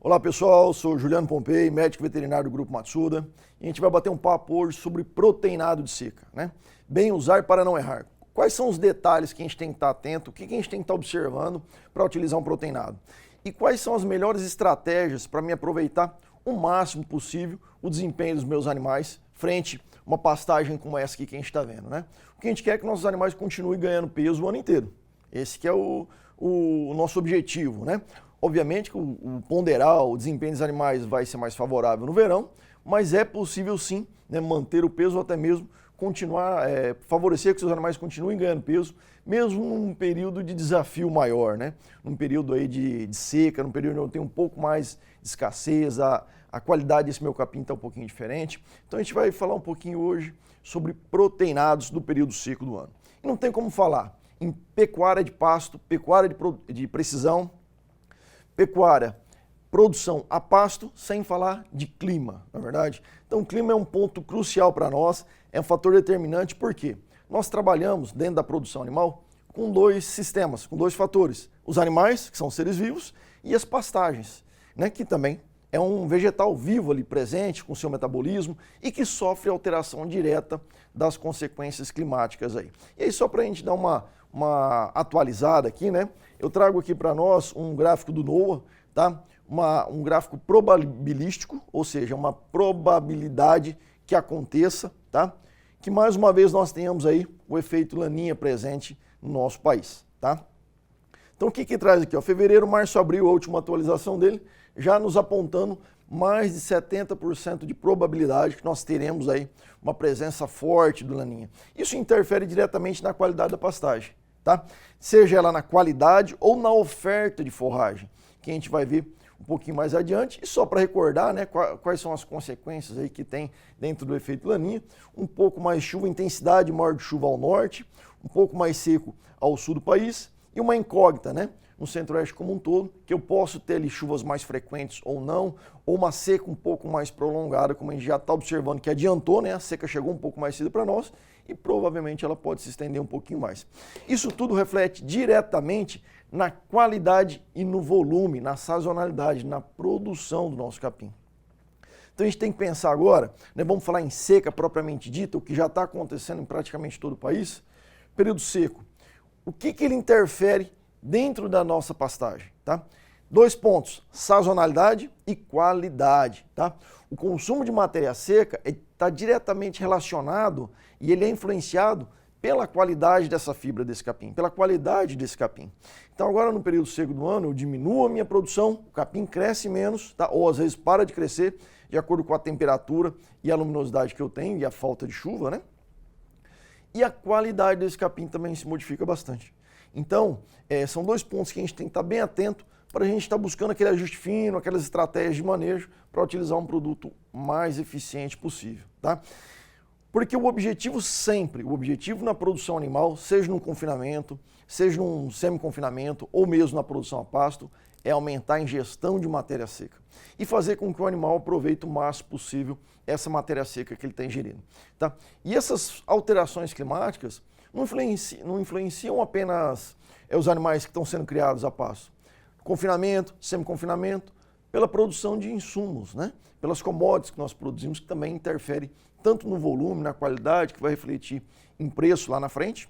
Olá pessoal, sou Juliano Pompei, médico veterinário do Grupo Matsuda, e a gente vai bater um papo hoje sobre proteinado de seca, né? Bem usar para não errar. Quais são os detalhes que a gente tem que estar atento, o que a gente tem que estar observando para utilizar um proteinado? E quais são as melhores estratégias para me aproveitar o máximo possível o desempenho dos meus animais frente a uma pastagem como essa aqui que a gente está vendo, né? O que a gente quer é que nossos animais continuem ganhando peso o ano inteiro. Esse que é o nosso objetivo, né? Obviamente que o ponderal, o desempenho dos animais vai ser mais favorável no verão, mas é possível sim, né, manter o peso ou até mesmo continuar, favorecer que os animais continuem ganhando peso, mesmo num período de desafio maior, né? Num período aí de seca, num período onde eu tenho um pouco mais de escassez, a qualidade desse meu capim está um pouquinho diferente. Então a gente vai falar um pouquinho hoje sobre proteinados do período seco do ano. E não tem como falar em pecuária de pasto, pecuária de precisão, pecuária, produção a pasto, sem falar de clima, na verdade. Então o clima é um ponto crucial para nós, é um fator determinante, porque nós trabalhamos dentro da produção animal com dois sistemas, com dois fatores. Os animais, que são seres vivos, e as pastagens, né, que também é um vegetal vivo ali presente, com seu metabolismo, e que sofre alteração direta das consequências climáticas aí. E aí só para a gente dar uma atualizada aqui, né? Eu trago aqui para nós um gráfico do NOAA, tá? Um gráfico probabilístico, ou seja, uma probabilidade que aconteça, tá? Que mais uma vez nós tenhamos aí o efeito laninha presente no nosso país, tá? Então o que traz aqui? Ó, fevereiro, março, abril, a última atualização dele, já nos apontando mais de 70% de probabilidade que nós teremos aí uma presença forte do laninha. Isso interfere diretamente na qualidade da pastagem, tá? Seja ela na qualidade ou na oferta de forragem, que a gente vai ver um pouquinho mais adiante. E só para recordar, né, quais são as consequências aí que tem dentro do efeito laninha: um pouco mais de chuva, intensidade maior de chuva ao norte, um pouco mais seco ao sul do país, e uma incógnita, né, no centro-oeste como um todo, que eu posso ter ali chuvas mais frequentes ou não, ou uma seca um pouco mais prolongada, como a gente já está observando que adiantou, né, a seca chegou um pouco mais cedo para nós, e provavelmente ela pode se estender um pouquinho mais. Isso tudo reflete diretamente na qualidade e no volume, na sazonalidade, na produção do nosso capim. Então a gente tem que pensar agora, né, vamos falar em seca propriamente dita, o que já está acontecendo em praticamente todo o país. Período seco, o que ele interfere dentro da nossa pastagem, tá? Dois pontos: sazonalidade e qualidade, tá? O consumo de matéria seca está diretamente relacionado e ele é influenciado pela qualidade dessa fibra desse capim, pela qualidade desse capim. Então agora no período seco do ano eu diminuo a minha produção, o capim cresce menos, tá? Ou às vezes para de crescer, de acordo com a temperatura e a luminosidade que eu tenho e a falta de chuva, né? E a qualidade desse capim também se modifica bastante. Então, são dois pontos que a gente tem que estar bem atento para a gente estar buscando aquele ajuste fino, aquelas estratégias de manejo para utilizar um produto mais eficiente possível, tá? Porque o objetivo sempre, o objetivo na produção animal, seja num confinamento, seja num semi-confinamento ou mesmo na produção a pasto, é aumentar a ingestão de matéria seca e fazer com que o animal aproveite o máximo possível essa matéria seca que ele está ingerindo, tá? E essas alterações climáticas não influenciam apenas os animais que estão sendo criados a pasto. Confinamento, semi-confinamento, pela produção de insumos, né? Pelas commodities que nós produzimos, que também interfere tanto no volume, na qualidade, que vai refletir em preço lá na frente.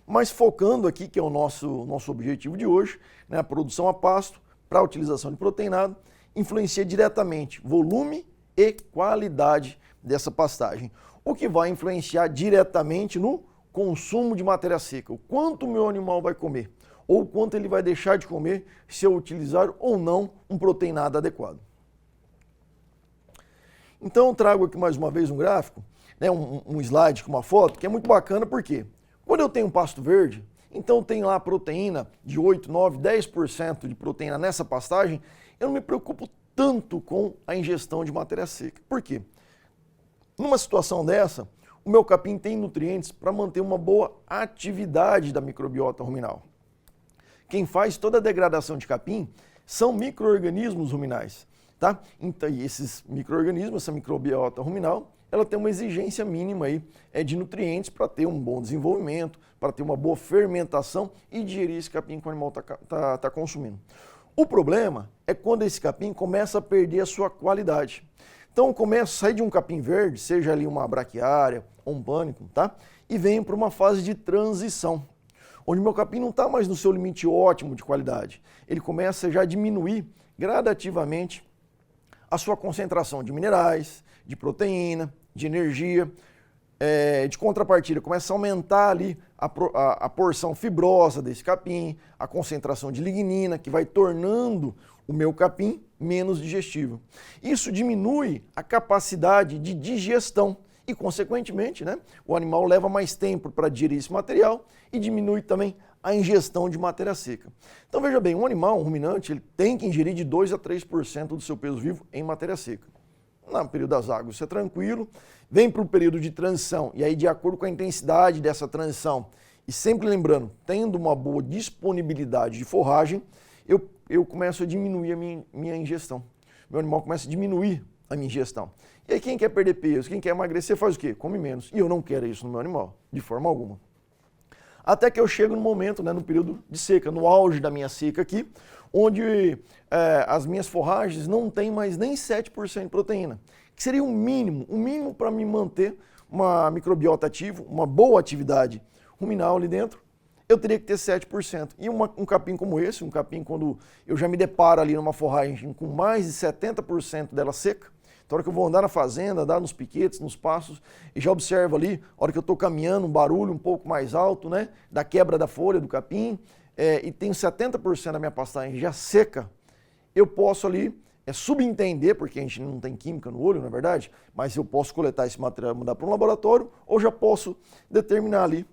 Mas focando aqui, que é o nosso objetivo de hoje, né? A produção a pasto para a utilização de proteinado, influencia diretamente volume e qualidade dessa pastagem, o que vai influenciar diretamente no consumo de matéria seca, o quanto o meu animal vai comer, ou o quanto ele vai deixar de comer se eu utilizar ou não um proteinado adequado. Então eu trago aqui mais uma vez um gráfico, né, um slide com uma foto, que é muito bacana, porque quando eu tenho um pasto verde, então tem lá proteína de 8, 9, 10% de proteína nessa pastagem, eu não me preocupo tanto com a ingestão de matéria seca. Por quê? Numa situação dessa, o meu capim tem nutrientes para manter uma boa atividade da microbiota ruminal. Quem faz toda a degradação de capim são micro-organismos ruminais, tá? Então, e esses micro-organismos, essa microbiota ruminal, ela tem uma exigência mínima aí, de nutrientes para ter um bom desenvolvimento, para ter uma boa fermentação e digerir esse capim que o animal está consumindo. O problema é quando esse capim começa a perder a sua qualidade. Então começa a sair de um capim verde, seja ali uma braquiária ou um pânico, tá? E vem para uma fase de transição, onde meu capim não está mais no seu limite ótimo de qualidade. Ele começa já a diminuir gradativamente a sua concentração de minerais, de proteína, de energia, de contrapartida, começa a aumentar ali a porção fibrosa desse capim, a concentração de lignina, que vai tornando o meu capim menos digestível. Isso diminui a capacidade de digestão e, consequentemente, né, o animal leva mais tempo para digerir esse material e diminui também a ingestão de matéria seca. Então veja bem, um animal, um ruminante, ele tem que ingerir de 2 a 3% do seu peso vivo em matéria seca. No período das águas isso é tranquilo, vem para o período de transição e aí de acordo com a intensidade dessa transição e sempre lembrando, tendo uma boa disponibilidade de forragem, eu começo a diminuir a minha ingestão. Meu animal começa a diminuir a minha ingestão. E aí quem quer perder peso, quem quer emagrecer faz o quê? Come menos. E eu não quero isso no meu animal, de forma alguma. Até que eu chego no momento, né, no período de seca, no auge da minha seca aqui, onde as minhas forragens não têm mais nem 7% de proteína, que seria um mínimo para me manter uma microbiota ativa, uma boa atividade ruminal ali dentro, eu teria que ter 7%. E um capim como esse, um capim quando eu já me deparo ali numa forragem com mais de 70% dela seca, então a hora que eu vou andar na fazenda, andar nos piquetes, nos pastos, e já observo ali, a hora que eu estou caminhando, um barulho um pouco mais alto, né, da quebra da folha do capim, e tenho 70% da minha pastagem já seca, eu posso ali subentender, porque a gente não tem química no olho, na verdade, mas eu posso coletar esse material e mandar para um laboratório, ou já posso determinar ali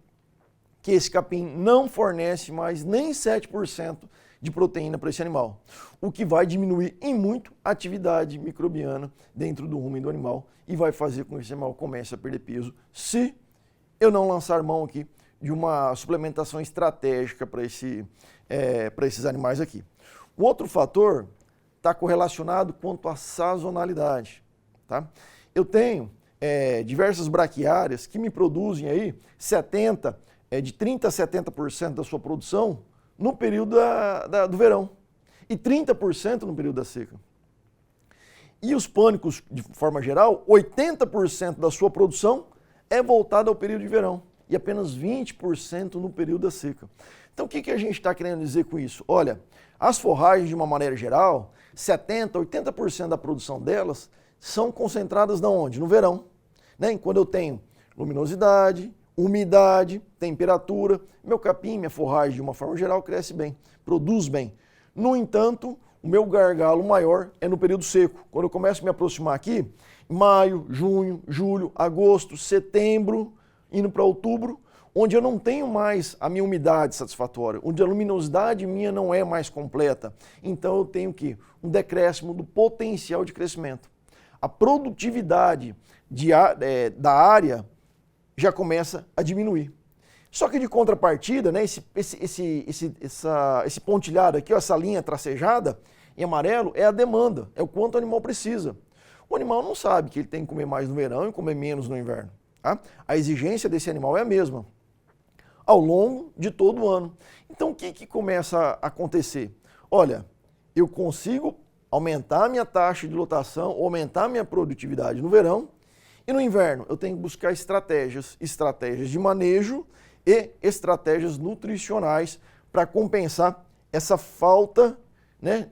que esse capim não fornece mais nem 7% de proteína para esse animal, o que vai diminuir em muito a atividade microbiana dentro do rumen do animal e vai fazer com que esse animal comece a perder peso se eu não lançar mão aqui de uma suplementação estratégica para esses animais aqui. O outro fator está correlacionado quanto à sazonalidade. Tá? Eu tenho diversas braquiárias que me produzem aí de 30% a 70% da sua produção no período do verão e 30% no período da seca. E os pânicos, de forma geral, 80% da sua produção é voltada ao período de verão e apenas 20% no período da seca. Então o que a gente está querendo dizer com isso? Olha, as forragens de uma maneira geral, 70%, 80% da produção delas são concentradas na onde? No verão. Né? Quando eu tenho luminosidade, umidade, temperatura, meu capim, minha forragem de uma forma geral cresce bem, produz bem. No entanto, o meu gargalo maior é no período seco. Quando eu começo a me aproximar aqui, maio, junho, julho, agosto, setembro, indo para outubro, onde eu não tenho mais a minha umidade satisfatória, onde a luminosidade minha não é mais completa. Então eu tenho que um decréscimo do potencial de crescimento. A produtividade da área já começa a diminuir. Só que de contrapartida, né, esse pontilhado aqui, ó, essa linha tracejada em amarelo, é a demanda, é o quanto o animal precisa. O animal não sabe que ele tem que comer mais no verão e comer menos no inverno. Tá? A exigência desse animal é a mesma, ao longo de todo o ano. Então o que começa a acontecer? Olha, eu consigo aumentar a minha taxa de lotação, aumentar a minha produtividade no verão, e no inverno eu tenho que buscar estratégias de manejo e estratégias nutricionais para compensar essa falta, né,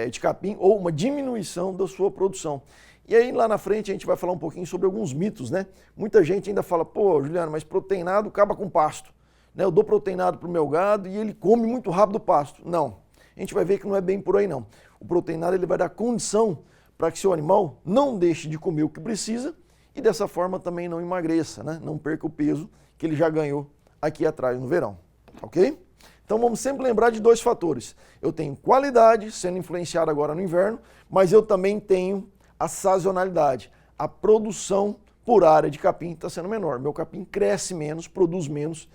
de capim ou uma diminuição da sua produção. E aí lá na frente a gente vai falar um pouquinho sobre alguns mitos, né? Muita gente ainda fala, pô, Juliano, mas proteinado acaba com pasto. Né? Eu dou proteinado para o meu gado e ele come muito rápido o pasto. Não, a gente vai ver que não é bem por aí não. O proteinado ele vai dar condição para que seu animal não deixe de comer o que precisa e dessa forma também não emagreça, né? Não perca o peso que ele já ganhou aqui atrás no verão, ok? Então vamos sempre lembrar de dois fatores. Eu tenho qualidade sendo influenciada agora no inverno, mas eu também tenho a sazonalidade. A produção por área de capim está sendo menor. Meu capim cresce menos, produz menos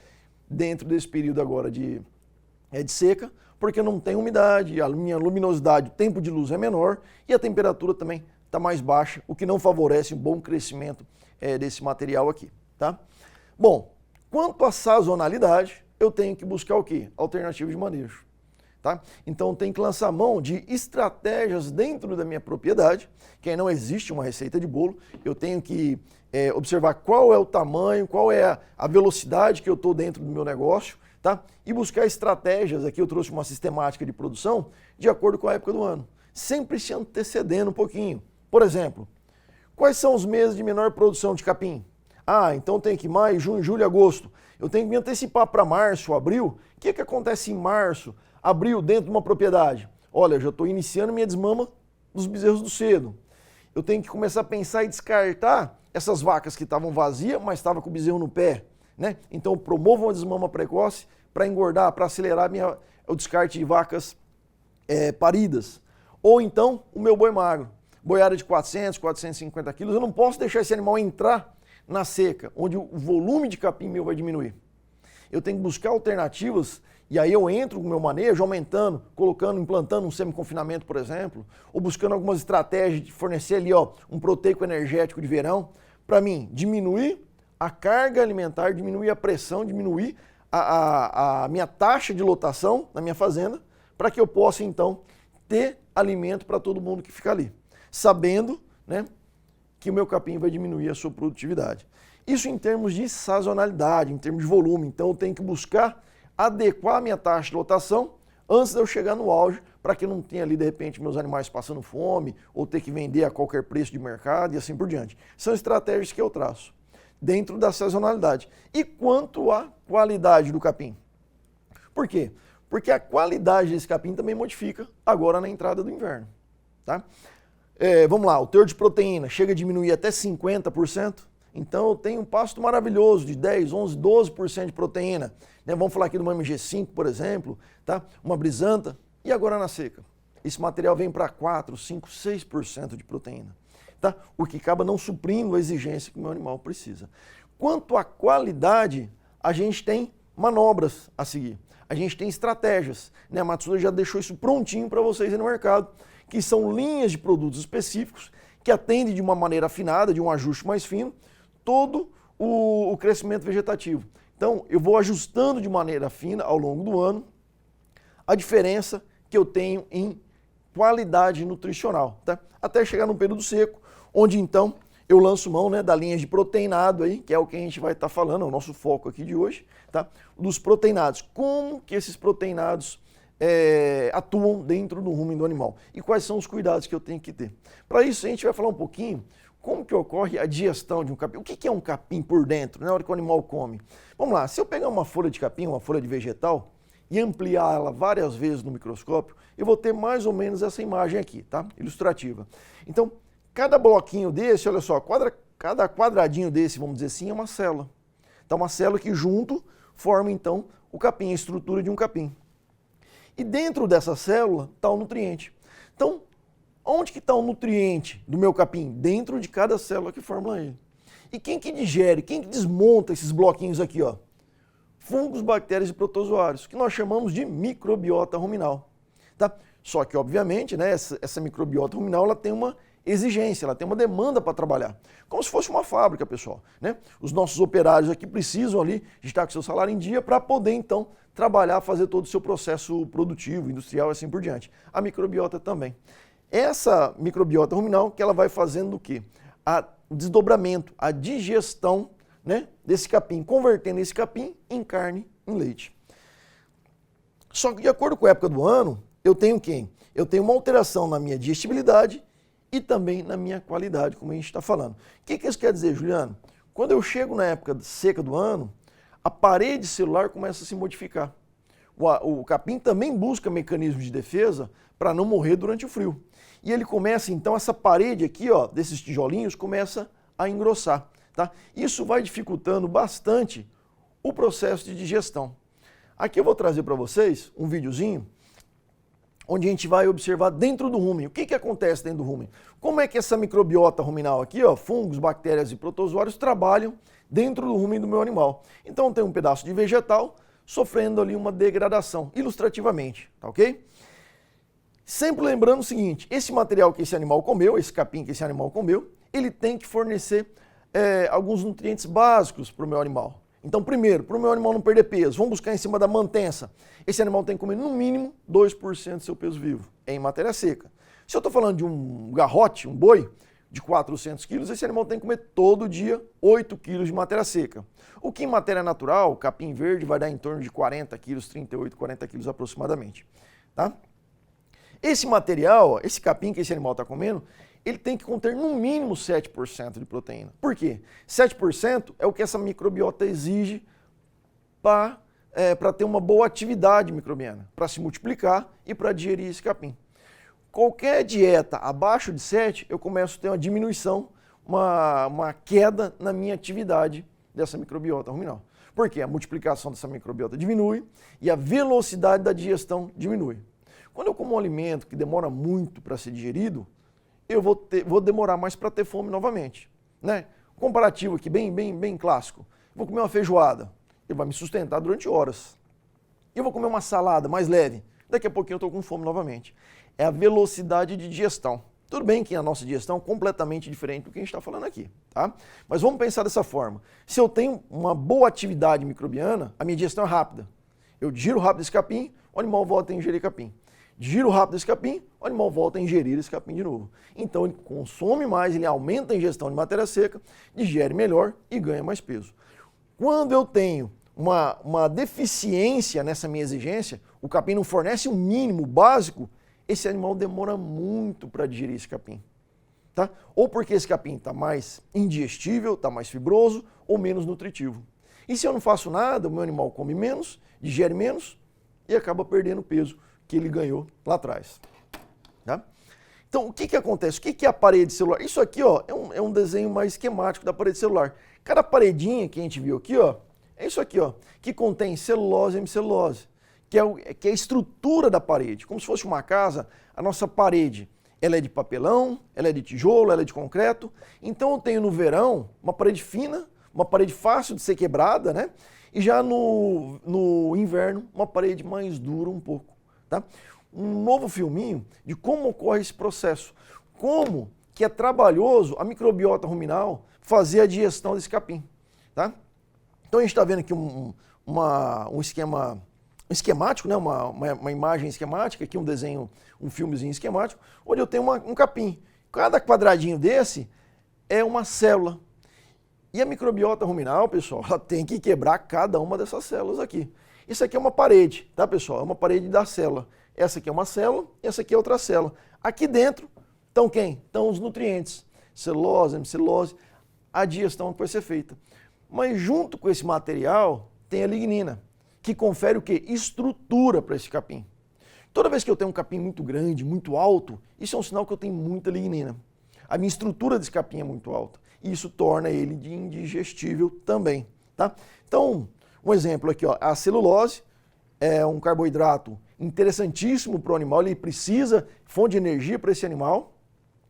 dentro desse período agora de seca, porque não tem umidade, a minha luminosidade, o tempo de luz é menor e a temperatura também está mais baixa, o que não favorece um bom crescimento desse material aqui. Tá? Bom, quanto à sazonalidade, eu tenho que buscar o quê? Alternativa de manejo. Tá? Então tem que lançar mão de estratégias dentro da minha propriedade, que aí não existe uma receita de bolo, eu tenho que observar qual é o tamanho, qual é a velocidade que eu estou dentro do meu negócio, tá? E buscar estratégias, aqui eu trouxe uma sistemática de produção, de acordo com a época do ano, sempre se antecedendo um pouquinho. Por exemplo, quais são os meses de menor produção de capim? Ah, então tem que maio, junho, julho, agosto. Eu tenho que me antecipar para março, abril. O que acontece em março, abril, dentro de uma propriedade? Olha, eu já estou iniciando minha desmama dos bezerros do cedo. Eu tenho que começar a pensar e descartar essas vacas que estavam vazias, mas estavam com o bezerro no pé. Né? Então, promovam a desmama precoce para engordar, para acelerar o descarte de vacas paridas. Ou então, o meu boi magro. Boiada de 400, 450 quilos, eu não posso deixar esse animal entrar na seca, onde o volume de capim meu vai diminuir. Eu tenho que buscar alternativas, e aí eu entro com o meu manejo, aumentando, colocando, implantando um semi-confinamento, por exemplo, ou buscando algumas estratégias de fornecer ali um proteico energético de verão, para mim diminuir a carga alimentar, diminuir a pressão, diminuir a minha taxa de lotação na minha fazenda, para que eu possa então ter alimento para todo mundo que fica ali, sabendo, né, que o meu capim vai diminuir a sua produtividade. Isso em termos de sazonalidade, em termos de volume. Então eu tenho que buscar adequar a minha taxa de lotação antes de eu chegar no auge, para que não tenha ali, de repente, meus animais passando fome ou ter que vender a qualquer preço de mercado e assim por diante. São estratégias que eu traço dentro da sazonalidade. E quanto à qualidade do capim? Por quê? Porque a qualidade desse capim também modifica agora na entrada do inverno. Tá? Vamos lá, o teor de proteína chega a diminuir até 50%, então eu tenho um pasto maravilhoso de 10, 11, 12% de proteína. Né? Vamos falar aqui de uma MG5, por exemplo, tá? Uma brisanta, e agora na seca. Esse material vem para 4, 5, 6% de proteína, tá? O que acaba não suprindo a exigência que o meu animal precisa. Quanto à qualidade, a gente tem manobras a seguir, a gente tem estratégias. Né? A Matsuda já deixou isso prontinho para vocês aí no mercado, que são linhas de produtos específicos que atendem de uma maneira afinada, de um ajuste mais fino, todo o crescimento vegetativo. Então, eu vou ajustando de maneira fina ao longo do ano a diferença que eu tenho em qualidade nutricional, tá? Até chegar no período seco, onde então eu lanço mão, né, da linha de proteinado aí, que é o que a gente vai estar falando, é o nosso foco aqui de hoje, tá? Dos proteinados. Como que esses proteinados atuam dentro do rumen do animal e quais são os cuidados que eu tenho que ter. Para isso a gente vai falar um pouquinho como que ocorre a digestão de um capim. O que é um capim por dentro, na hora que o animal come? Vamos lá, se eu pegar uma folha de capim, uma folha de vegetal e ampliar ela várias vezes no microscópio, eu vou ter mais ou menos essa imagem aqui, tá? Ilustrativa. Então, cada bloquinho desse, olha só, cada quadradinho desse, vamos dizer assim, é uma célula. Então, uma célula que junto forma então o capim, a estrutura de um capim. E dentro dessa célula está o nutriente. Então, onde que está o nutriente do meu capim? Dentro de cada célula que forma ele. E quem que digere, quem que desmonta esses bloquinhos aqui, ó? Fungos, bactérias e protozoários, que nós chamamos de microbiota ruminal. Tá? Só que, obviamente, né, essa microbiota ruminal ela tem uma exigência, ela tem uma demanda para trabalhar. Como se fosse uma fábrica, pessoal. Né? Os nossos operários aqui precisam ali de estar com seu salário em dia para poder, então, trabalhar, fazer todo o seu processo produtivo, industrial e assim por diante. A microbiota também. Essa microbiota ruminal que ela vai fazendo o quê? O desdobramento, a digestão, né, desse capim, convertendo esse capim em carne, em leite. Só que de acordo com a época do ano, eu tenho quem? Eu tenho uma alteração na minha digestibilidade e também na minha qualidade, como a gente está falando. O que isso quer dizer, Juliano? Quando eu chego na época seca do ano, a parede celular começa a se modificar. O capim também busca mecanismos de defesa para não morrer durante o frio. E ele começa, então, essa parede aqui, ó, desses tijolinhos, começa a engrossar. Tá? Isso vai dificultando bastante o processo de digestão. Aqui eu vou trazer para vocês um videozinho onde a gente vai observar dentro do rumen. O que acontece dentro do rumen? Como é que essa microbiota ruminal aqui, ó, fungos, bactérias e protozoários, trabalham dentro do rumen do meu animal. Então tem um pedaço de vegetal sofrendo ali uma degradação, ilustrativamente, tá ok? Sempre lembrando o seguinte, esse material que esse animal comeu, esse capim que esse animal comeu, ele tem que fornecer alguns nutrientes básicos para o meu animal. Então, primeiro, para o meu animal não perder peso, vamos buscar em cima da mantença. Esse animal tem que comer no mínimo 2% do seu peso vivo, em matéria seca. Se eu estou falando de um garrote, um boi, de 400 quilos, esse animal tem que comer todo dia 8 quilos de matéria seca. O que em matéria natural, capim verde, vai dar em torno de 40 quilos, 38, 40 quilos aproximadamente. Tá? Esse material, esse capim que esse animal está comendo, ele tem que conter no mínimo 7% de proteína. Por quê? 7% é o que essa microbiota exige para ter uma boa atividade microbiana, para se multiplicar e para digerir esse capim. Qualquer dieta abaixo de 7, eu começo a ter uma diminuição, uma queda na minha atividade dessa microbiota ruminal. Por quê? A multiplicação dessa microbiota diminui e a velocidade da digestão diminui. Quando eu como um alimento que demora muito para ser digerido, eu vou demorar mais para ter fome novamente. Né? Comparativo aqui, bem clássico. Vou comer uma feijoada, ele vai me sustentar durante horas. Eu vou comer uma salada mais leve, daqui a pouquinho eu estou com fome novamente. É a velocidade de digestão. Tudo bem que a nossa digestão é completamente diferente do que a gente está falando aqui, tá? Mas vamos pensar dessa forma. Se eu tenho uma boa atividade microbiana, a minha digestão é rápida. Eu digiro rápido esse capim, o animal volta a ingerir capim. Digiro rápido esse capim, o animal volta a ingerir esse capim de novo. Então ele consome mais, ele aumenta a ingestão de matéria seca, digere melhor e ganha mais peso. Quando eu tenho uma deficiência nessa minha exigência, o capim não fornece o mínimo básico, esse animal demora muito para digerir esse capim. Tá? Ou porque esse capim está mais indigestível, está mais fibroso ou menos nutritivo. E se eu não faço nada, o meu animal come menos, digere menos e acaba perdendo o peso que ele ganhou lá atrás. Tá? Então, o que acontece? O que é a parede celular? Isso aqui ó, é um desenho mais esquemático da parede celular. Cada paredinha que a gente viu aqui, ó, é isso aqui, ó, que contém celulose e hemicelulose, que é a estrutura da parede. Como se fosse uma casa, a nossa parede ela é de papelão, ela é de tijolo, ela é de concreto. Então eu tenho no verão uma parede fina, uma parede fácil de ser quebrada, né? E já no inverno, uma parede mais dura um pouco. Tá? Um novo filminho de como ocorre esse processo. Como que é trabalhoso a microbiota ruminal fazer a digestão desse capim. Tá? Então a gente está vendo aqui um esquemático, né? uma imagem esquemática, aqui um desenho, um filmezinho esquemático, onde eu tenho um capim. Cada quadradinho desse é uma célula. E a microbiota ruminal, pessoal, ela tem que quebrar cada uma dessas células aqui. Isso aqui é uma parede, tá, pessoal? É uma parede da célula. Essa aqui é uma célula, essa aqui é outra célula. Aqui dentro estão quem? Estão os nutrientes. Celulose, hemicelulose, a digestão que vai ser feita. Mas junto com esse material tem a lignina, que confere o quê? Estrutura para esse capim. Toda vez que eu tenho um capim muito grande, muito alto, isso é um sinal que eu tenho muita lignina. A minha estrutura desse capim é muito alta. E isso torna ele de indigestível também, tá? Então, um exemplo aqui, ó, a celulose é um carboidrato interessantíssimo para o animal, ele precisa, fonte de energia para esse animal,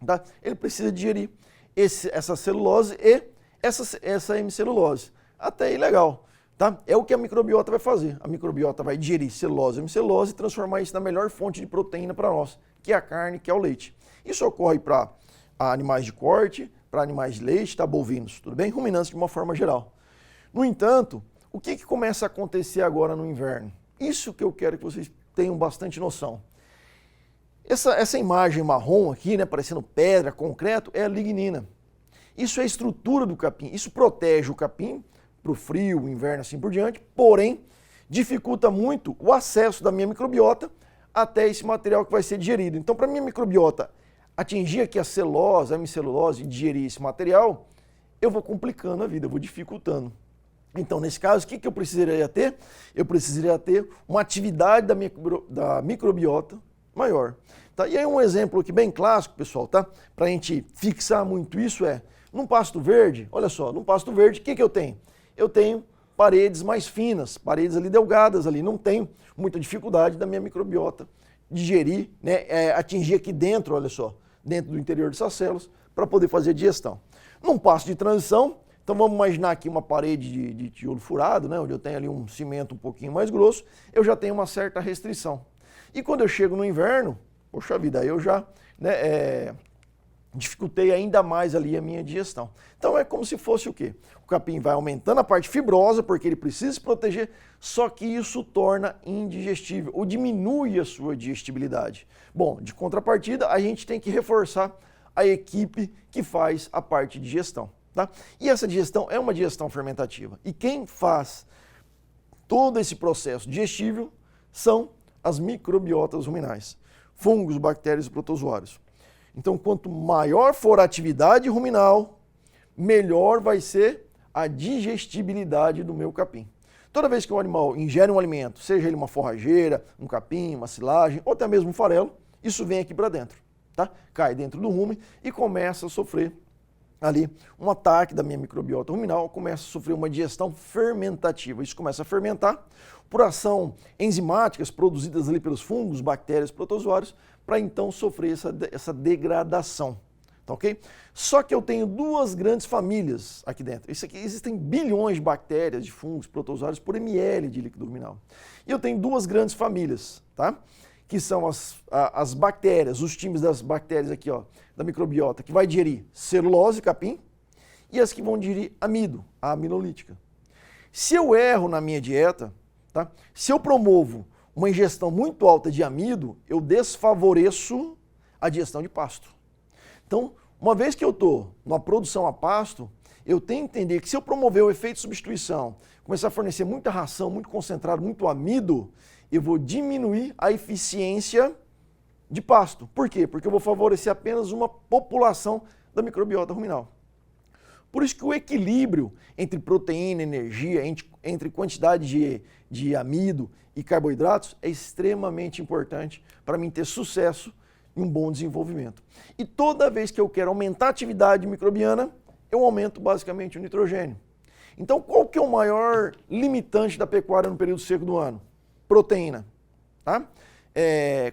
tá? Ele precisa digerir essa celulose e essa hemicelulose. Até aí legal, tá? É o que a microbiota vai fazer. A microbiota vai digerir celulose e hemicelulose e transformar isso na melhor fonte de proteína para nós, que é a carne, que é o leite. Isso ocorre para animais de corte, para animais de leite, tá? Bovinos, tudo bem? Ruminantes de uma forma geral. No entanto, o que começa a acontecer agora no inverno? Isso que eu quero que vocês tenham bastante noção. Essa imagem marrom aqui, né, parecendo pedra, concreto, é a lignina. Isso é a estrutura do capim. Isso protege o capim para o frio, o inverno, assim por diante, porém, dificulta muito o acesso da minha microbiota até esse material que vai ser digerido. Então, para a minha microbiota atingir aqui a celulose, a hemicelulose e digerir esse material, eu vou complicando a vida, eu vou dificultando. Então, nesse caso, o que eu precisaria ter? Eu precisaria ter uma atividade da microbiota maior. Tá? E aí um exemplo aqui bem clássico, pessoal, tá? Para a gente fixar muito isso num pasto verde, olha só, num pasto verde, o que eu tenho? Eu tenho paredes mais finas, paredes ali delgadas ali, não tenho muita dificuldade da minha microbiota digerir, né? Atingir aqui dentro, olha só, dentro do interior dessas células, para poder fazer a digestão. Num pasto de transição, então vamos imaginar aqui uma parede de tijolo furado, né, onde eu tenho ali um cimento um pouquinho mais grosso, eu já tenho uma certa restrição. E quando eu chego no inverno, poxa vida, aí eu já dificultei ainda mais ali a minha digestão. Então é como se fosse o quê? O capim vai aumentando a parte fibrosa, porque ele precisa se proteger, só que isso torna indigestível, ou diminui a sua digestibilidade. Bom, de contrapartida, a gente tem que reforçar a equipe que faz a parte de digestão, tá? E essa digestão é uma digestão fermentativa. E quem faz todo esse processo digestível são as microbiotas ruminais, fungos, bactérias e protozoários. Então, quanto maior for a atividade ruminal, melhor vai ser a digestibilidade do meu capim. Toda vez que o animal ingere um alimento, seja ele uma forrageira, um capim, uma silagem ou até mesmo um farelo, isso vem aqui para dentro, tá? Cai dentro do rumen e começa a sofrer ali um ataque da minha microbiota ruminal, começa a sofrer uma digestão fermentativa. Isso começa a fermentar por ação enzimáticas produzidas ali pelos fungos, bactérias, protozoários, para então sofrer essa degradação, tá ok? Só que eu tenho duas grandes famílias aqui dentro. Isso aqui, existem bilhões de bactérias, de fungos, protozoários por ml de líquido ruminal. E eu tenho duas grandes famílias, tá? Que são as bactérias, os times das bactérias aqui, ó, da microbiota, que vai digerir celulose, capim, e as que vão digerir amido, a aminolítica. Se eu erro na minha dieta, tá? Se eu promovo uma ingestão muito alta de amido, eu desfavoreço a digestão de pasto. Então, uma vez que eu estou numa produção a pasto, eu tenho que entender que se eu promover o efeito de substituição, começar a fornecer muita ração, muito concentrado, muito amido, eu vou diminuir a eficiência de pasto. Por quê? Porque eu vou favorecer apenas uma população da microbiota ruminal. Por isso que o equilíbrio entre proteína, energia, entre quantidade de amido e carboidratos é extremamente importante para mim ter sucesso e um bom desenvolvimento. E toda vez que eu quero aumentar a atividade microbiana, eu aumento basicamente o nitrogênio. Então, qual que é o maior limitante da pecuária no período seco do ano? Proteína, tá?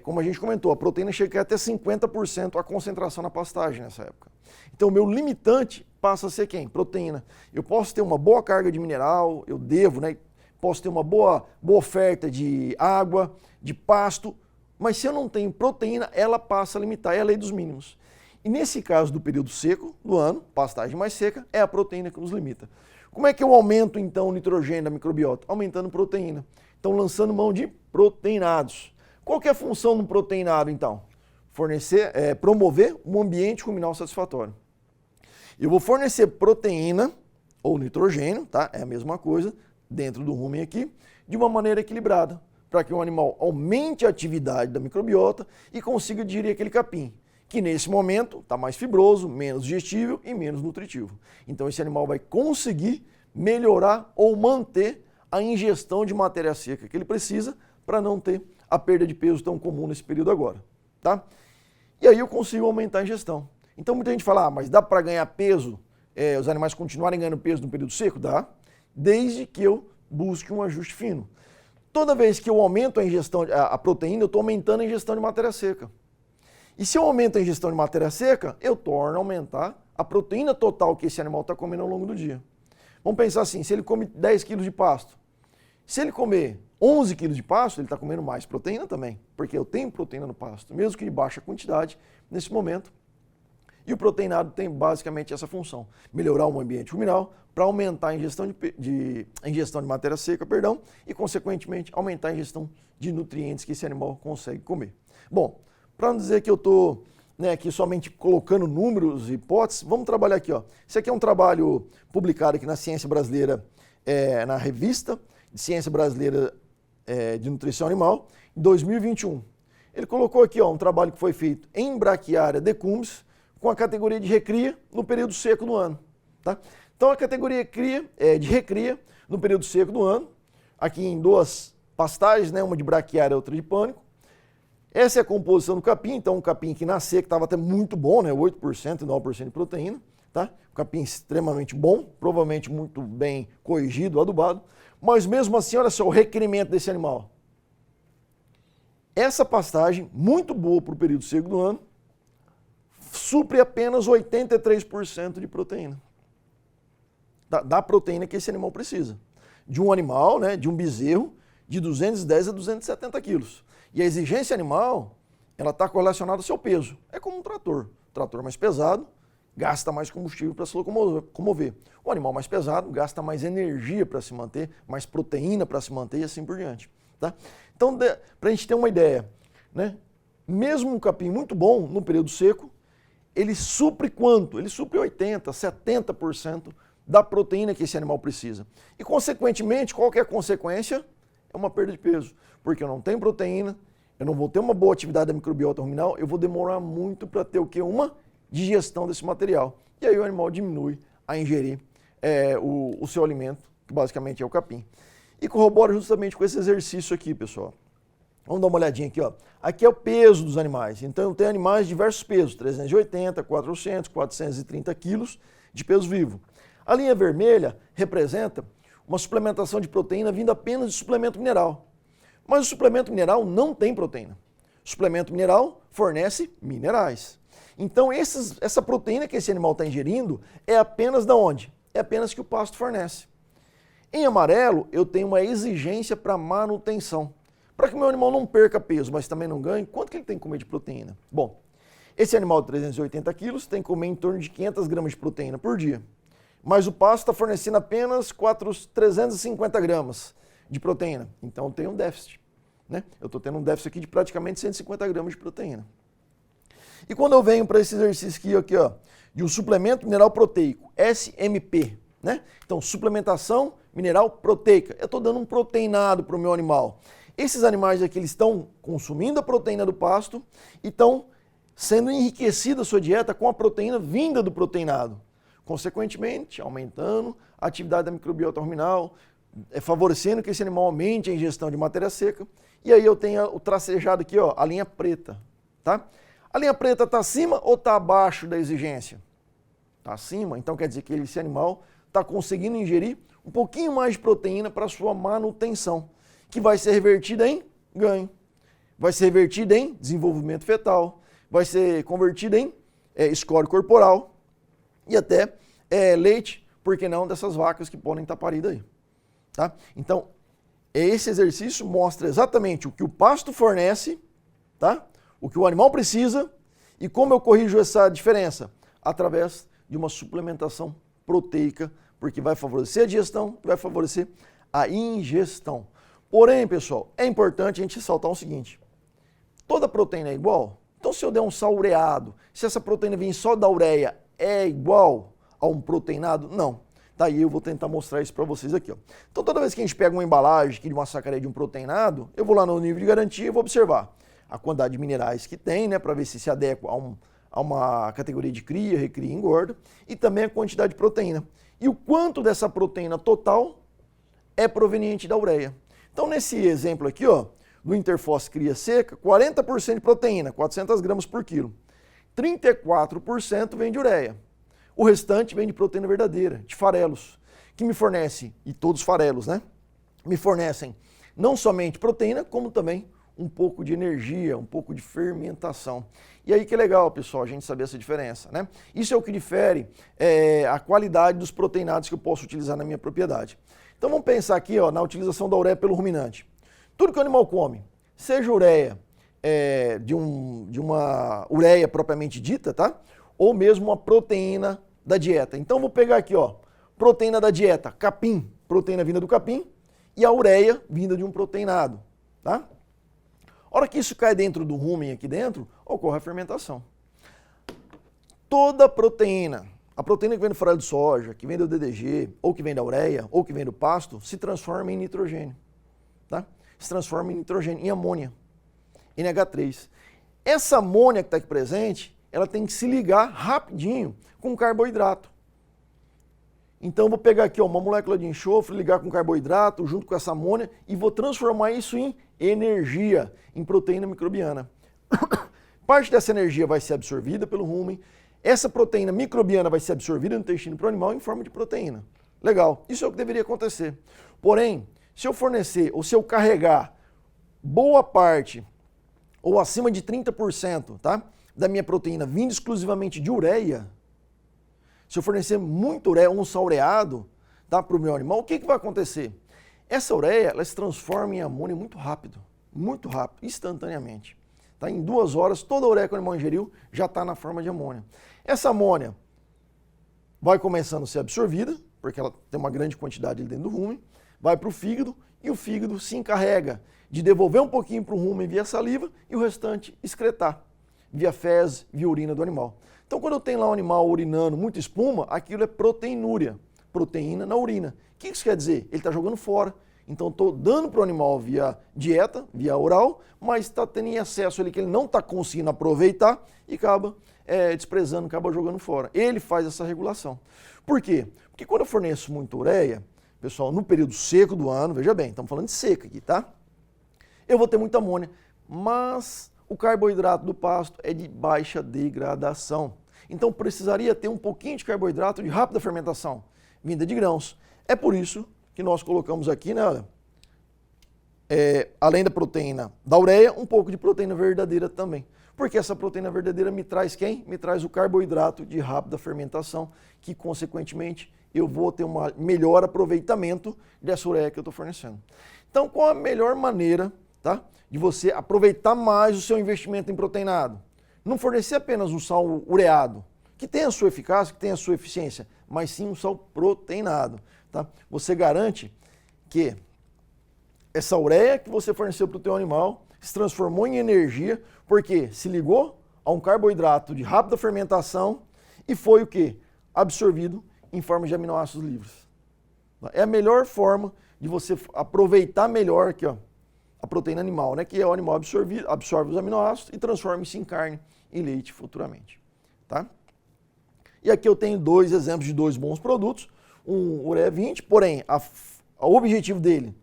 Como a gente comentou, a proteína chega até 50% a concentração na pastagem nessa época. Então, o meu limitante passa a ser quem? Proteína. Eu posso ter uma boa carga de mineral, eu devo, né? Posso ter uma boa oferta de água, de pasto, mas se eu não tenho proteína, ela passa a limitar, é a lei dos mínimos. E nesse caso do período seco do ano, pastagem mais seca, é a proteína que nos limita. Como é que eu aumento então o nitrogênio da microbiota? Aumentando proteína. Então, lançando mão de proteinados. Qual que é a função do proteinado, então? Promover um ambiente ruminal satisfatório. Eu vou fornecer proteína ou nitrogênio, tá? É a mesma coisa, dentro do rumen aqui, de uma maneira equilibrada, para que o animal aumente a atividade da microbiota e consiga digerir aquele capim, que nesse momento está mais fibroso, menos digestível e menos nutritivo. Então, esse animal vai conseguir melhorar ou manter a ingestão de matéria seca que ele precisa para não ter a perda de peso tão comum nesse período agora, tá? E aí eu consigo aumentar a ingestão. Então muita gente fala, mas dá para ganhar peso, os animais continuarem ganhando peso no período seco? Dá, desde que eu busque um ajuste fino. Toda vez que eu aumento a ingestão, a proteína, eu estou aumentando a ingestão de matéria seca. E se eu aumento a ingestão de matéria seca, eu torno a aumentar a proteína total que esse animal está comendo ao longo do dia. Vamos pensar assim, se ele come 10 quilos de pasto, se ele comer 11 quilos de pasto, ele está comendo mais proteína também, porque eu tenho proteína no pasto, mesmo que de baixa quantidade nesse momento. E o proteinado tem basicamente essa função, melhorar o ambiente ruminal para aumentar a ingestão de matéria seca, e consequentemente aumentar a ingestão de nutrientes que esse animal consegue comer. Bom, para não dizer que eu estou aqui somente colocando números e hipóteses, vamos trabalhar aqui, ó. Esse aqui é um trabalho publicado aqui na Ciência Brasileira, na revista de Ciência Brasileira de Nutrição Animal, em 2021. Ele colocou aqui, ó, um trabalho que foi feito em braquiária decumbens, com a categoria de recria no período seco do ano, tá? Então a categoria de recria no período seco do ano, aqui em duas pastagens, né, uma de braquiária e outra de pânico. Essa é a composição do capim, então um capim que na seca estava até muito bom, né, 8% e 9% de proteína, tá? Um capim extremamente bom, provavelmente muito bem corrigido, adubado, mas mesmo assim, olha só o requerimento desse animal. Essa pastagem, muito boa para o período seco do ano, supre apenas 83% de proteína. Da proteína que esse animal precisa. De um animal, né, de um bezerro, de 210 a 270 quilos. E a exigência animal, ela está correlacionada ao seu peso. É como um trator. trator mais pesado gasta mais combustível para se locomover. O animal mais pesado gasta mais energia para se manter, mais proteína para se manter e assim por diante. Tá? Então, para a gente ter uma ideia, né? Mesmo um capim muito bom no período seco, ele supre quanto? Ele supre 80%, 70% da proteína que esse animal precisa. E, consequentemente, qual que é a consequência? É uma perda de peso, porque eu não tenho proteína, eu não vou ter uma boa atividade da microbiota ruminal, eu vou demorar muito para ter o quê? Uma digestão desse material. E aí o animal diminui a ingerir o seu alimento, que basicamente é o capim. E corrobora justamente com esse exercício aqui, pessoal. Vamos dar uma olhadinha aqui, ó. Aqui é o peso dos animais. Então eu tenho animais de diversos pesos, 380, 400, 430 quilos de peso vivo. A linha vermelha representa uma suplementação de proteína vinda apenas de suplemento mineral. Mas o suplemento mineral não tem proteína. O suplemento mineral fornece minerais. Então essa proteína que esse animal está ingerindo é apenas da onde? É apenas que o pasto fornece. Em amarelo, eu tenho uma exigência para manutenção. Para que o meu animal não perca peso, mas também não ganhe, quanto que ele tem que comer de proteína? Bom, esse animal de 380 quilos tem que comer em torno de 500 gramas de proteína por dia. Mas o pasto está fornecendo apenas 350 gramas de proteína. Então eu tenho um déficit. Né? Eu estou tendo um déficit aqui de praticamente 150 gramas de proteína. E quando eu venho para esse exercício aqui, ó, de um suplemento mineral proteico, SMP, né? Então, suplementação mineral proteica. Eu estou dando um proteinado para o meu animal. Esses animais aqui, eles estão consumindo a proteína do pasto e estão sendo enriquecida a sua dieta com a proteína vinda do proteinado. Consequentemente, aumentando a atividade da microbiota ruminal, favorecendo que esse animal aumente a ingestão de matéria seca. E aí eu tenho o tracejado aqui, ó, a linha preta, tá? A linha preta está acima ou está abaixo da exigência? Está acima, então quer dizer que esse animal está conseguindo ingerir um pouquinho mais de proteína para sua manutenção, que vai ser revertida em ganho, vai ser revertida em desenvolvimento fetal, vai ser convertida em score corporal e até leite, por que não, dessas vacas que podem estar paridas aí. Tá? Então, esse exercício mostra exatamente o que o pasto fornece, tá? O que o animal precisa e como eu corrijo essa diferença? Através de uma suplementação proteica, porque vai favorecer a digestão e vai favorecer a ingestão. Porém, pessoal, é importante a gente ressaltar o seguinte: toda proteína é igual? Então, se eu der um sal ureado, se essa proteína vir só da ureia, é igual a um proteinado? Não. Daí eu vou tentar mostrar isso para vocês aqui. Ó. Então, toda vez que a gente pega uma embalagem aqui de uma sacaria de um proteinado, eu vou lá no nível de garantia e vou observar a quantidade de minerais que tem, né, para ver se adequa a uma categoria de cria, recria e engorda, e também a quantidade de proteína. E o quanto dessa proteína total é proveniente da ureia. Então, nesse exemplo aqui, ó, do Interfos cria seca, 40% de proteína, 400 gramas por quilo. 34% vem de ureia. O restante vem de proteína verdadeira, de farelos, que me fornece, e todos farelos, né? Me fornecem não somente proteína, como também um pouco de energia, um pouco de fermentação. E aí que é legal, pessoal, a gente saber essa diferença, né? Isso é o que difere a qualidade dos proteinados que eu posso utilizar na minha propriedade. Então vamos pensar aqui, ó, na utilização da ureia pelo ruminante. Tudo que o animal come, seja ureia de uma ureia propriamente dita, tá? Ou mesmo uma proteína da dieta. Então vou pegar aqui, ó, proteína da dieta, capim, proteína vinda do capim, e a ureia vinda de um proteinado, tá? A hora que isso cai dentro do rumen aqui dentro, ocorre a fermentação. Toda proteína, a proteína que vem do farelo de soja, que vem do DDG, ou que vem da ureia, ou que vem do pasto, se transforma em nitrogênio, tá? Se transforma em nitrogênio, em amônia, NH3. Essa amônia que está aqui presente, ela tem que se ligar rapidinho com carboidrato. Então eu vou pegar aqui, ó, uma molécula de enxofre, ligar com carboidrato junto com essa amônia e vou transformar isso em energia, em proteína microbiana. Parte dessa energia vai ser absorvida pelo rumen, essa proteína microbiana vai ser absorvida no intestino para o animal em forma de proteína. Legal, isso é o que deveria acontecer. Porém, se eu fornecer ou se eu carregar boa parte ou acima de 30%, tá, da minha proteína vindo exclusivamente de ureia, se eu fornecer muito ureia, um sal ureado, tá, para o meu animal, o que vai acontecer? Essa ureia ela se transforma em amônia muito rápido, instantaneamente. Tá? Em 2 horas, toda a ureia que o animal ingeriu já está na forma de amônia. Essa amônia vai começando a ser absorvida, porque ela tem uma grande quantidade ali dentro do rumen, vai para o fígado e o fígado se encarrega de devolver um pouquinho para o rumen via saliva e o restante excretar via fezes, via urina do animal. Então, quando eu tenho lá um animal urinando muita espuma, aquilo é proteinúria, proteína na urina. O que isso quer dizer? Ele está jogando fora. Então, estou dando para o animal via dieta, via oral, mas está tendo em excesso ali que ele não está conseguindo aproveitar e acaba desprezando, acaba jogando fora. Ele faz essa regulação. Por quê? Porque quando eu forneço muita ureia, pessoal, no período seco do ano, veja bem, estamos falando de seca aqui, tá? Eu vou ter muita amônia, mas o carboidrato do pasto é de baixa degradação. Então precisaria ter um pouquinho de carboidrato de rápida fermentação, vinda de grãos. É por isso que nós colocamos aqui, né, olha, além da proteína da ureia, um pouco de proteína verdadeira também. Porque essa proteína verdadeira me traz quem? Me traz o carboidrato de rápida fermentação, que consequentemente eu vou ter um melhor aproveitamento dessa ureia que eu estou fornecendo. Então, qual a melhor maneira, tá, de você aproveitar mais o seu investimento em proteinado? Não fornecer apenas um sal ureado, que tem a sua eficácia, que tem a sua eficiência, mas sim um sal proteinado. Tá? Você garante que essa ureia que você forneceu para o teu animal se transformou em energia, porque se ligou a um carboidrato de rápida fermentação e foi o quê? Absorvido em forma de aminoácidos livres. É a melhor forma de você aproveitar melhor aqui, ó, a proteína animal, né? Que é o animal absorve os aminoácidos e transforma-se em carne e leite futuramente. Tá? E aqui eu tenho 2 exemplos de 2 bons produtos. Um ureia 20, porém, o objetivo dele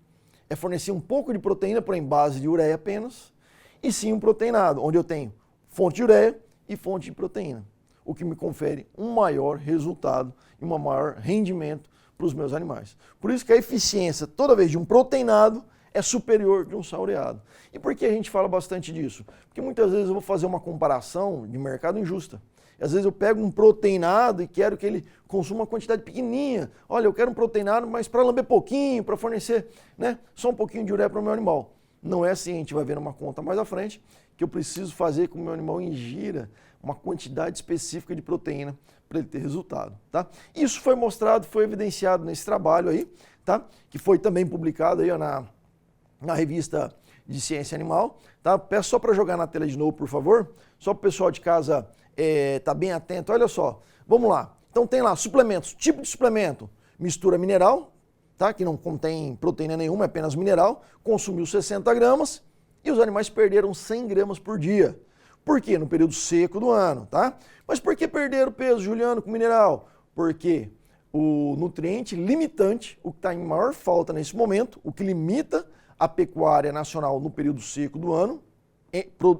é fornecer um pouco de proteína, porém base de ureia apenas, e sim um proteinado, onde eu tenho fonte de ureia e fonte de proteína, o que me confere um maior resultado e um maior rendimento para os meus animais. Por isso que a eficiência, toda vez de um proteinado, é superior de um sal ureado. E por que a gente fala bastante disso? Porque muitas vezes eu vou fazer uma comparação de mercado injusta. Às vezes eu pego um proteinado e quero que ele consuma uma quantidade pequenininha. Olha, eu quero um proteinado, mas para lamber pouquinho, para fornecer, né, só um pouquinho de ureia para o meu animal. Não é assim, a gente vai ver numa conta mais à frente, que eu preciso fazer com que o meu animal ingira uma quantidade específica de proteína para ele ter resultado. Tá? Isso foi mostrado, foi evidenciado nesse trabalho aí, tá? Que foi também publicado aí, ó, na revista de Ciência Animal. Tá? Peço só para jogar na tela de novo, por favor, só para o pessoal de casa tá bem atento. Olha só, vamos lá. Então tem lá suplementos, tipo de suplemento, mistura mineral, tá? Que não contém proteína nenhuma, é apenas mineral, consumiu 60 gramas e os animais perderam 100 gramas por dia. Por quê? No período seco do ano, tá? Mas por que perderam peso, Juliano, com mineral? Porque o nutriente limitante, o que está em maior falta nesse momento, o que limita a pecuária nacional no período seco do ano,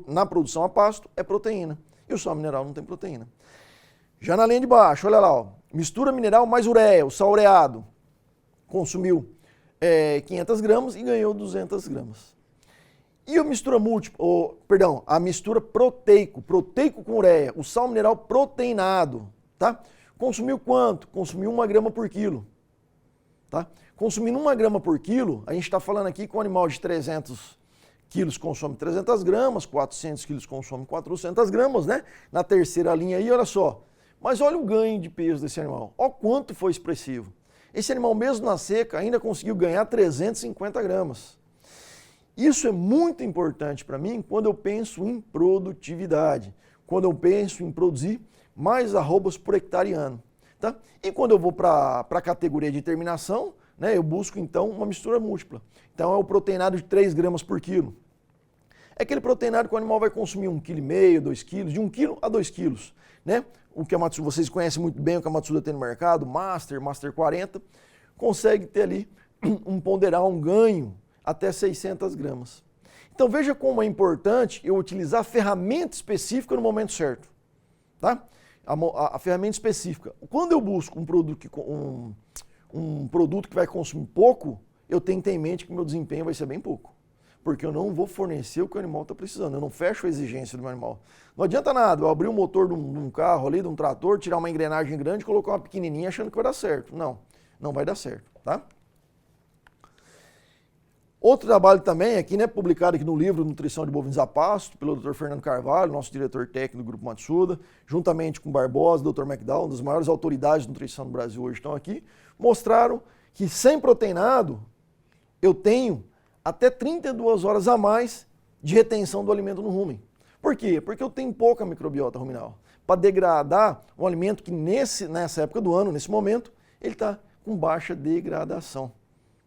na produção a pasto, é proteína. E o sal mineral não tem proteína. Já na linha de baixo, olha lá, ó, mistura mineral mais ureia, o sal ureado, consumiu 500 gramas e ganhou 200 gramas. E a mistura a mistura proteico com ureia, o sal mineral proteinado, tá? Consumiu quanto? Consumiu 1 grama por quilo. Tá? Consumindo 1 grama por quilo, a gente está falando aqui que um animal de 300 quilos consome 300 gramas, 400 quilos consome 400 gramas, né? Na terceira linha aí, olha só. Mas olha o ganho de peso desse animal. Olha quanto foi expressivo. Esse animal, mesmo na seca, ainda conseguiu ganhar 350 gramas. Isso é muito importante para mim quando eu penso em produtividade, quando eu penso em produzir mais arrobas por hectare ano. Tá? E quando eu vou para a categoria de terminação, né, eu busco então uma mistura múltipla. Então é o proteinado de 3 gramas por quilo. É aquele proteinado que o animal vai consumir 1,5 kg, 2 kg, de 1 kg a 2 kg. Né? O que a Matsuda, vocês conhecem muito bem o que a Matsuda tem no mercado, Master 40, consegue ter ali um ponderal, um ganho até 600 gramas. Então veja como é importante eu utilizar a ferramenta específica no momento certo. Tá? A ferramenta específica. Quando eu busco um produto que vai consumir pouco, eu tenho que ter em mente que o meu desempenho vai ser bem pouco. Porque eu não vou fornecer o que o animal está precisando, eu não fecho a exigência do meu animal. Não adianta nada eu abrir o motor de um carro ali, de um trator, tirar uma engrenagem grande e colocar uma pequenininha achando que vai dar certo. Não, não vai dar certo, tá? Outro trabalho também, aqui, né, publicado aqui no livro Nutrição de Bovinos a Pasto, pelo Dr. Fernando Carvalho, nosso diretor técnico do Grupo Matsuda, juntamente com o Barbosa, Dr. McDowell, uma das maiores autoridades de nutrição do Brasil hoje estão aqui, mostraram que sem proteinado eu tenho até 32 horas a mais de retenção do alimento no rumen. Por quê? Porque eu tenho pouca microbiota ruminal. Para degradar um alimento que nessa época do ano, nesse momento, ele está com baixa degradação.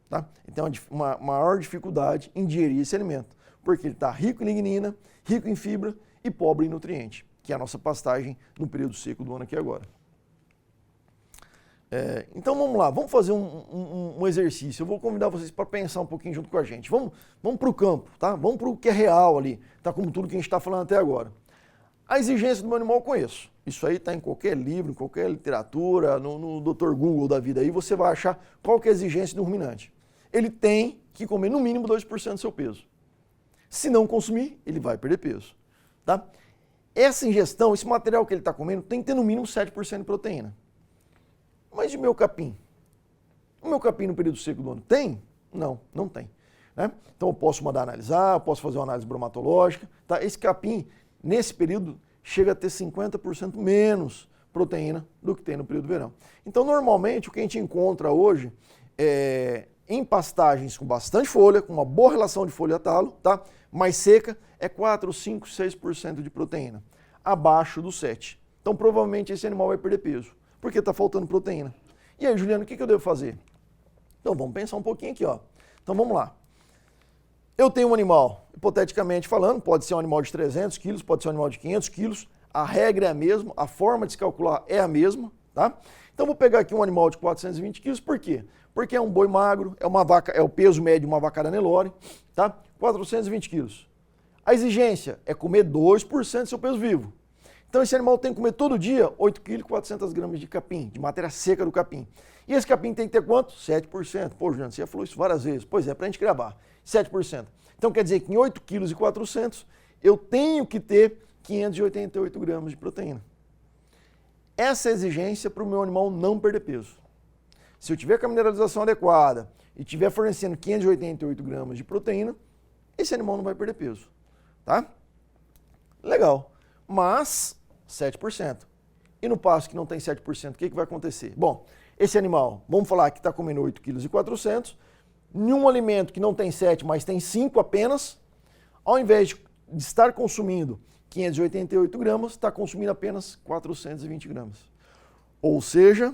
Tá? Então, uma maior dificuldade em digerir esse alimento, porque ele está rico em lignina, rico em fibra e pobre em nutriente, que é a nossa pastagem no período seco do ano aqui agora. Então vamos lá, vamos fazer um exercício. Eu vou convidar vocês para pensar um pouquinho junto com a gente. Vamos para o campo, tá? Vamos para o que é real ali, tá? Como tudo que a gente está falando até agora. A exigência do meu animal eu conheço. Isso aí está em qualquer livro, em qualquer literatura, no Dr. Google da vida aí, você vai achar qual que é a exigência do ruminante. Ele tem que comer no mínimo 2% do seu peso. Se não consumir, ele vai perder peso. Tá? Essa ingestão, esse material que ele está comendo, tem que ter no mínimo 7% de proteína. Mas e meu capim? O meu capim no período seco do ano tem? Não, não tem. Né? Então eu posso mandar analisar, eu posso fazer uma análise bromatológica. Tá? Esse capim, nesse período, chega a ter 50% menos proteína do que tem no período do verão. Então normalmente o que a gente encontra hoje em pastagens com bastante folha, com uma boa relação de folha a talo, tá? Mais seca, é 4, 5, 6% de proteína, abaixo do 7%. Então provavelmente esse animal vai perder peso, porque está faltando proteína. E aí, Juliano, o que eu devo fazer? Então vamos pensar um pouquinho aqui, ó. Então vamos lá. Eu tenho um animal, hipoteticamente falando, pode ser um animal de 300 quilos, pode ser um animal de 500 quilos, a regra é a mesma, a forma de se calcular é a mesma, tá? Então vou pegar aqui um animal de 420 quilos, por quê? Porque é um boi magro, é uma vaca, é o peso médio de uma vaca Nelore, tá? 420 quilos. A exigência é comer 2% do seu peso vivo. Então esse animal tem que comer todo dia 8 kg e 400 gramas de capim, de matéria seca do capim. E esse capim tem que ter quanto? 7%. Pô, Juliano, você já falou isso várias vezes. Pois é, para a gente gravar. 7%. Então quer dizer que em 8 kg e 400 eu tenho que ter 588 gramas de proteína. Essa é a exigência para o meu animal não perder peso. Se eu tiver com a mineralização adequada e estiver fornecendo 588 gramas de proteína, esse animal não vai perder peso. Tá? Legal. Mas 7%. E no pasto que não tem 7%, o que vai acontecer? Bom, esse animal, vamos falar que está comendo 8 kg e 400, em um alimento que não tem 7, mas tem 5 apenas, ao invés de estar consumindo 588 gramas, está consumindo apenas 420 gramas. Ou seja,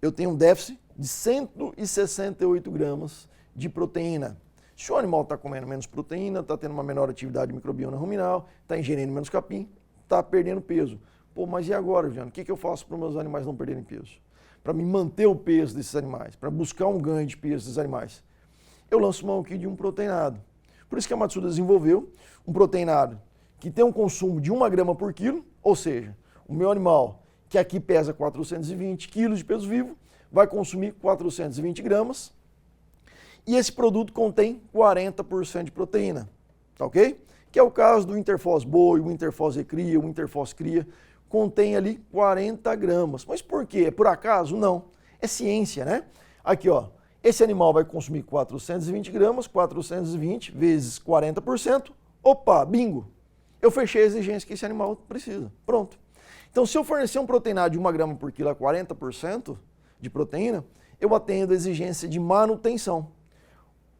eu tenho um déficit de 168 gramas de proteína. Se o animal está comendo menos proteína, está tendo uma menor atividade microbiana ruminal, está ingerindo menos capim, está perdendo peso. Pô, mas e agora, Juliano? O que eu faço para os meus animais não perderem peso? Para me manter o peso desses animais, para buscar um ganho de peso desses animais? Eu lanço mão aqui de um proteinado. Por isso que a Matsuda desenvolveu um proteinado que tem um consumo de 1 grama por quilo, ou seja, o meu animal, que aqui pesa 420 quilos de peso vivo, vai consumir 420 gramas, e esse produto contém 40% de proteína, tá ok? Que é o caso do Interfos Boi, o Interfos Recria, o Interfos Cria, contém ali 40 gramas. Mas por quê? É por acaso? Não. É ciência, né? Aqui, ó, esse animal vai consumir 420 gramas, 420 vezes 40%, opa, bingo! Eu fechei a exigência que esse animal precisa. Pronto. Então, se eu fornecer um proteinado de 1 grama por quilo a 40% de proteína, eu atendo a exigência de manutenção.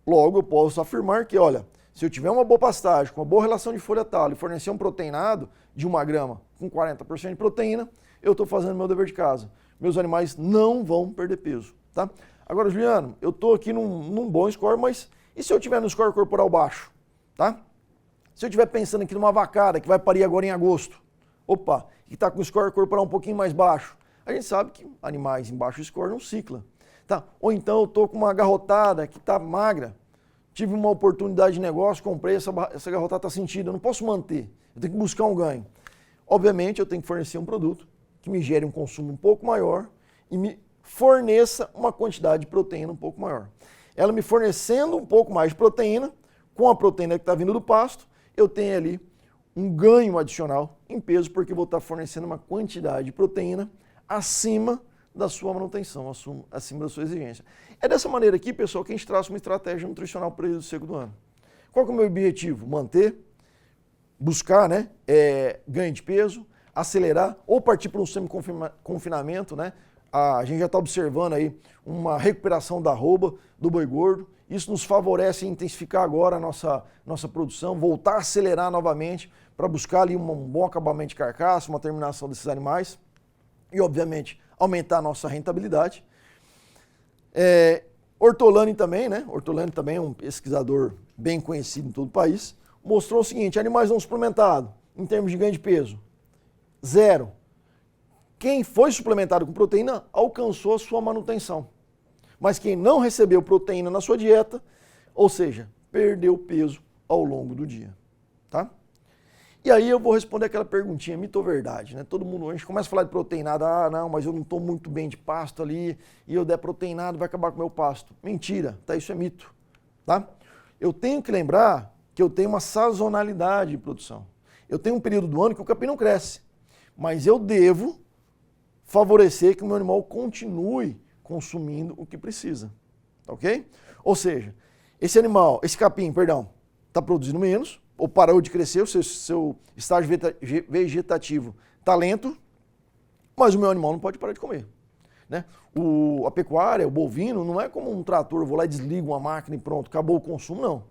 Logo, eu posso afirmar que, olha, se eu tiver uma boa pastagem, com uma boa relação de folha-talo e fornecer um proteinado de 1 grama com 40% de proteína, eu estou fazendo meu dever de casa. Meus animais não vão perder peso, tá? Agora, Juliano, eu estou aqui num bom score, mas e se eu tiver no score corporal baixo, tá? Se eu estiver pensando aqui numa vacada que vai parir agora em agosto, opa, que está com o score corporal um pouquinho mais baixo, a gente sabe que animais em baixo score não ciclam. Tá? Ou então eu estou com uma garrotada que está magra, tive uma oportunidade de negócio, comprei, essa garrotada está sentida, eu não posso manter, eu tenho que buscar um ganho. Obviamente eu tenho que fornecer um produto que me gere um consumo um pouco maior e me forneça uma quantidade de proteína um pouco maior. Ela me fornecendo um pouco mais de proteína, com a proteína que está vindo do pasto, eu tenho ali um ganho adicional em peso, porque vou estar fornecendo uma quantidade de proteína acima da sua manutenção, acima da sua exigência. É dessa maneira aqui, pessoal, que a gente traça uma estratégia nutricional para o período seco do ano. Qual que é o meu objetivo? Manter, buscar, né, ganho de peso, acelerar ou partir para um semi-confinamento, né? A gente já está observando aí uma recuperação da arroba, do boi gordo. Isso nos favorece a intensificar agora a nossa produção, voltar a acelerar novamente para buscar ali um bom acabamento de carcaça, uma terminação desses animais e, obviamente, aumentar a nossa rentabilidade. Ortolani também, né? Ortolani também é um pesquisador bem conhecido em todo o país, mostrou o seguinte: animais não suplementados, em termos de ganho de peso, 0. Quem foi suplementado com proteína alcançou a sua manutenção. Mas quem não recebeu proteína na sua dieta, ou seja, perdeu peso ao longo do dia. Tá? E aí eu vou responder aquela perguntinha, mito ou verdade, né? Todo mundo, a gente começa a falar de proteinado, não, mas eu não estou muito bem de pasto ali, e eu der proteinado vai acabar com o meu pasto. Mentira, tá? Isso é mito. Tá? Eu tenho que lembrar que eu tenho uma sazonalidade de produção. Eu tenho um período do ano que o capim não cresce, mas eu devo favorecer que o meu animal continue consumindo o que precisa, ok? Ou seja, esse capim, está produzindo menos, ou parou de crescer, o seu estágio vegetativo está lento, mas o meu animal não pode parar de comer. Né? A pecuária, o bovino, não é como um trator, eu vou lá e desligo uma máquina e pronto, acabou o consumo, não.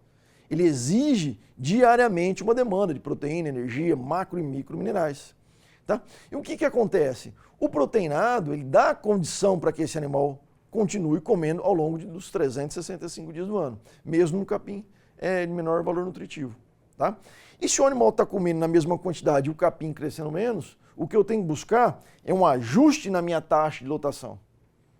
Ele exige diariamente uma demanda de proteína, energia, macro e micro minerais. Tá? E o que acontece? O proteinado, ele dá condição para que esse animal continue comendo ao longo dos 365 dias do ano, mesmo no capim de menor valor nutritivo. Tá? E se o animal está comendo na mesma quantidade e o capim crescendo menos, o que eu tenho que buscar é um ajuste na minha taxa de lotação,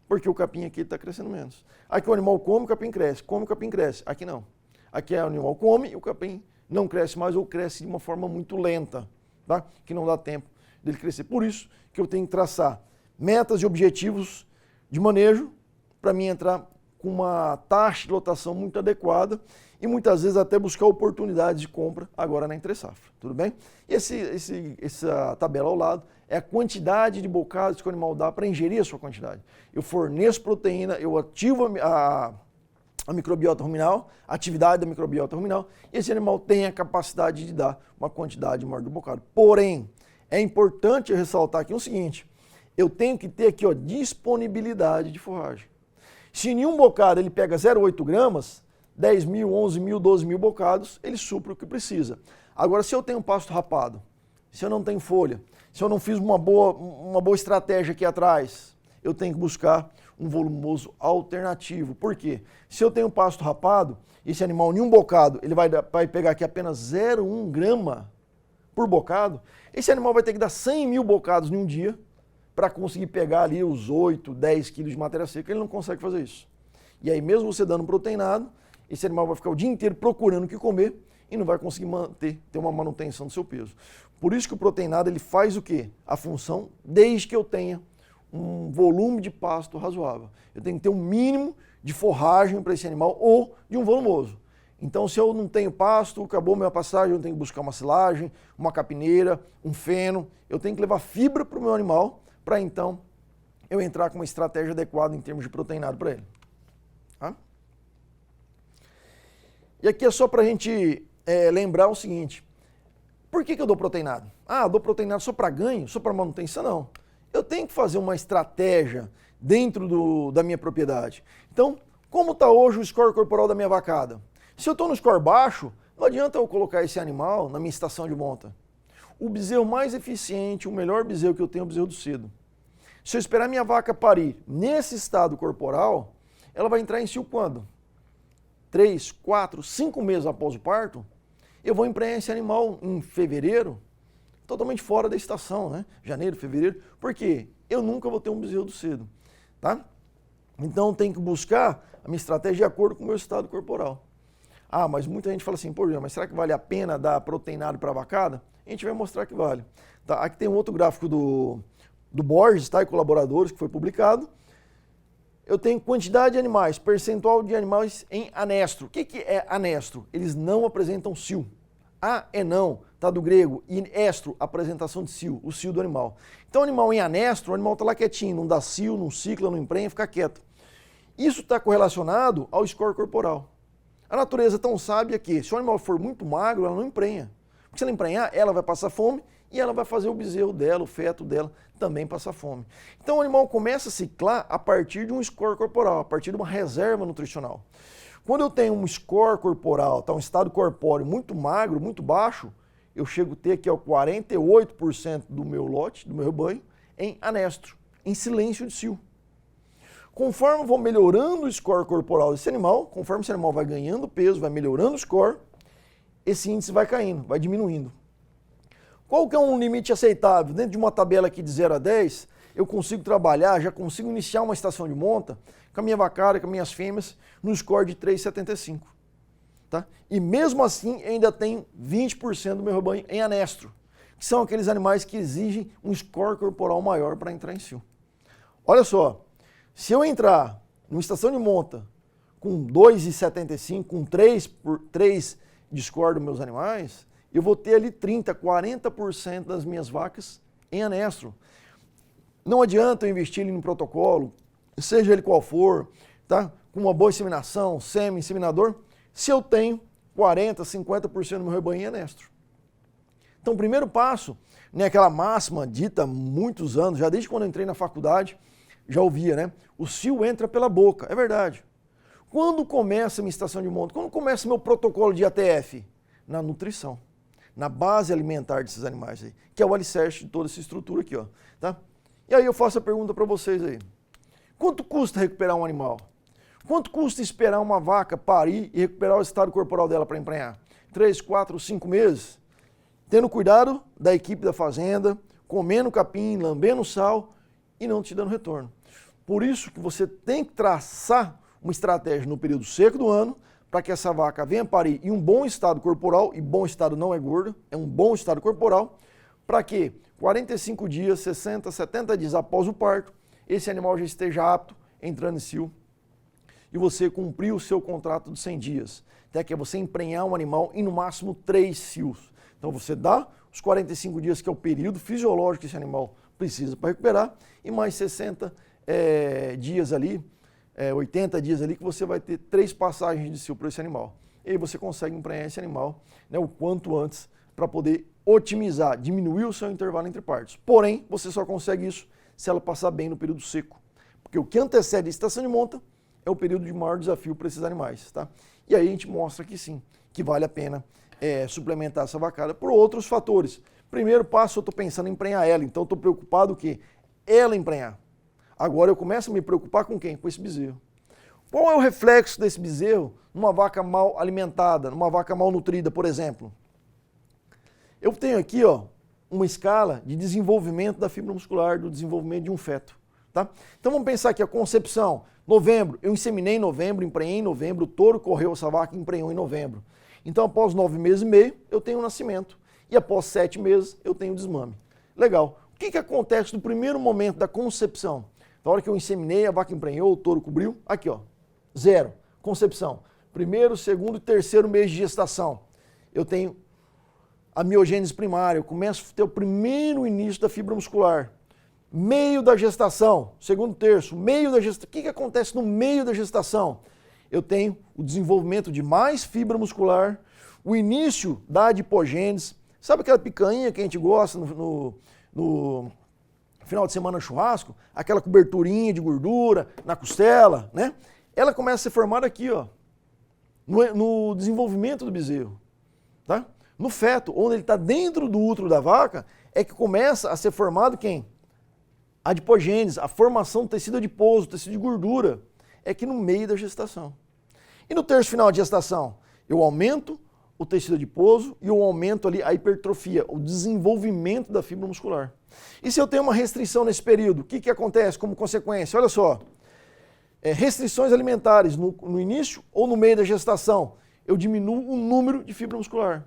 porque o capim aqui está crescendo menos. Aqui o animal come, o capim cresce, come, o capim cresce. Aqui não. Aqui o animal come e o capim não cresce mais ou cresce de uma forma muito lenta, tá? Que não dá tempo dele crescer. Por isso que eu tenho que traçar metas e objetivos de manejo para mim entrar com uma taxa de lotação muito adequada e muitas vezes até buscar oportunidades de compra agora na entre-safra, tudo bem? E essa tabela ao lado é a quantidade de bocados que o animal dá para ingerir a sua quantidade. Eu forneço proteína, eu ativo a microbiota ruminal, a atividade da microbiota ruminal, e esse animal tem a capacidade de dar uma quantidade maior do bocado. Porém, é importante ressaltar aqui o seguinte: eu tenho que ter aqui disponibilidade de forragem. Se em um bocado ele pega 0,8 gramas, 10 mil, 11 mil, 12 mil bocados, ele supre o que precisa. Agora, se eu tenho pasto rapado, se eu não tenho folha, se eu não fiz uma boa estratégia aqui atrás, eu tenho que buscar um volumoso alternativo. Por quê? Se eu tenho pasto rapado, esse animal em um bocado, ele vai pegar aqui apenas 0,1 grama por bocado, esse animal vai ter que dar 100 mil bocados em um dia para conseguir pegar ali os 8, 10 quilos de matéria seca. Ele não consegue fazer isso. E aí, mesmo você dando proteinado, esse animal vai ficar o dia inteiro procurando o que comer e não vai conseguir ter uma manutenção do seu peso. Por isso que o proteinado ele faz o quê? A função, desde que eu tenha um volume de pasto razoável. Eu tenho que ter um mínimo de forragem para esse animal ou de um volumoso. Então, se eu não tenho pasto, acabou minha pastagem, eu tenho que buscar uma silagem, uma capineira, um feno. Eu tenho que levar fibra para o meu animal para então eu entrar com uma estratégia adequada em termos de proteinado para ele. Tá? E aqui é só para a gente lembrar o seguinte: por que eu dou proteinado? Dou proteinado só para ganho, só para manutenção? Não. Eu tenho que fazer uma estratégia dentro da minha propriedade. Então, como está hoje o score corporal da minha vacada? Se eu estou no score baixo, não adianta eu colocar esse animal na minha estação de monta. O bezerro mais eficiente, o melhor bezerro que eu tenho é o bezerro do cedo. Se eu esperar minha vaca parir nesse estado corporal, ela vai entrar em cio quando? 3, 4, 5 meses após o parto, eu vou emprenhar esse animal em fevereiro, totalmente fora da estação, né? Janeiro, fevereiro, porque eu nunca vou ter um bezerro do cedo, tá? Então eu tenho que buscar a minha estratégia de acordo com o meu estado corporal. Mas muita gente fala assim, mas será que vale a pena dar proteinado para a vacada? A gente vai mostrar que vale. Tá? Aqui tem um outro gráfico do Borges, tá? E colaboradores, que foi publicado. Eu tenho quantidade de animais, percentual de animais em anestro. O que é anestro? Eles não apresentam cio. É não, tá, do grego, e estro, apresentação de cio, o cio do animal. Então o animal em anestro, o animal está lá quietinho, não dá cio, não cicla, não emprenha, fica quieto. Isso está correlacionado ao score corporal. A natureza é tão sábia que, se o animal for muito magro, ela não emprenha. Porque se ela emprenhar, ela vai passar fome e ela vai fazer o bezerro dela, o feto dela, também passar fome. Então o animal começa a ciclar a partir de um score corporal, a partir de uma reserva nutricional. Quando eu tenho um score corporal, tá, um estado corpóreo muito magro, muito baixo, eu chego a ter aqui 48% do meu lote, do meu rebanho, em anestro, em silêncio de cio. Conforme eu vou melhorando o score corporal desse animal, conforme esse animal vai ganhando peso, vai melhorando o score, esse índice vai caindo, vai diminuindo. Qual que é um limite aceitável? Dentro de uma tabela aqui de 0 a 10, eu consigo trabalhar, já consigo iniciar uma estação de monta com a minha vacária, com as minhas fêmeas, no score de 3,75. Tá? E mesmo assim, eu ainda tenho 20% do meu rebanho em anestro, que são aqueles animais que exigem um score corporal maior para entrar em cio. Olha só, se eu entrar numa estação de monta com 2,75, com 3 de score dos meus animais, eu vou ter ali 30%, 40% das minhas vacas em anestro. Não adianta eu investir em um protocolo, seja ele qual for, tá? Com uma boa inseminação, sêmen, inseminador, se eu tenho 40%, 50% do meu rebanho em anestro. Então, o primeiro passo, né, aquela máxima dita há muitos anos, já desde quando eu entrei na faculdade, já ouvia, né? O cio entra pela boca, é verdade. Quando começa a minha estação de monta? Quando começa meu protocolo de ATF? Na nutrição, na base alimentar desses animais aí, que é o alicerce de toda essa estrutura aqui, ó, tá? E aí eu faço a pergunta para vocês aí. Quanto custa recuperar um animal? Quanto custa esperar uma vaca parir e recuperar o estado corporal dela para emprenhar? 3, 4, 5 meses? Tendo cuidado da equipe da fazenda, comendo capim, lambendo sal e não te dando retorno. Por isso que você tem que traçar uma estratégia no período seco do ano para que essa vaca venha parir em um bom estado corporal, e bom estado não é gordo, é um bom estado corporal, para que 45 dias, 60, 70 dias após o parto, esse animal já esteja apto, entrando em cio, e você cumprir o seu contrato de 100 dias, até que é você emprenhar um animal em no máximo 3 cios. Então você dá os 45 dias, que é o período fisiológico que esse animal precisa para recuperar, e mais 60 dias ali, 80 dias ali, que você vai ter 3 passagens de cio para esse animal. E aí você consegue emprenhar esse animal, né, o quanto antes, para poder otimizar, diminuir o seu intervalo entre partos. Porém, você só consegue isso se ela passar bem no período seco. Porque o que antecede a estação de monta é o período de maior desafio para esses animais. Tá? E aí a gente mostra que sim, que vale a pena suplementar essa vacada por outros fatores. Primeiro passo, eu estou pensando em emprenhar ela, então eu estou preocupado o quê? Ela emprenhar. Agora eu começo a me preocupar com quem? Com esse bezerro. Qual é o reflexo desse bezerro numa vaca mal alimentada, numa vaca mal nutrida, por exemplo? Eu tenho aqui, ó, uma escala de desenvolvimento da fibra muscular, do desenvolvimento de um feto. Tá? Então vamos pensar aqui, a concepção. Novembro, eu inseminei em novembro, emprenhei em novembro, o touro correu essa vaca e emprenhou em novembro. Então após 9 meses e meio, eu tenho o nascimento. E após 7 meses, eu tenho o desmame. Legal. O que acontece no primeiro momento da concepção? Na hora que eu inseminei, a vaca emprenhou, o touro cobriu, aqui ó, 0, concepção. Primeiro, segundo e terceiro mês de gestação, eu tenho a miogênese primária, eu começo a ter o primeiro início da fibra muscular. Meio da gestação, segundo terço, meio da gestação. O que acontece no meio da gestação? Eu tenho o desenvolvimento de mais fibra muscular, o início da adipogênese. Sabe aquela picanha que a gente gosta no final de semana churrasco? Aquela coberturinha de gordura na costela, né? Ela começa a ser formada aqui, ó, no desenvolvimento do bezerro, tá? No feto, onde ele está dentro do útero da vaca, é que começa a ser formado quem? A adipogênese, a formação do tecido adiposo, tecido de gordura, é que no meio da gestação. E no terço final de gestação, eu aumento o tecido adiposo e eu aumento ali a hipertrofia, o desenvolvimento da fibra muscular. E se eu tenho uma restrição nesse período, o que acontece como consequência? Olha só, restrições alimentares no início ou no meio da gestação, eu diminuo o número de fibra muscular.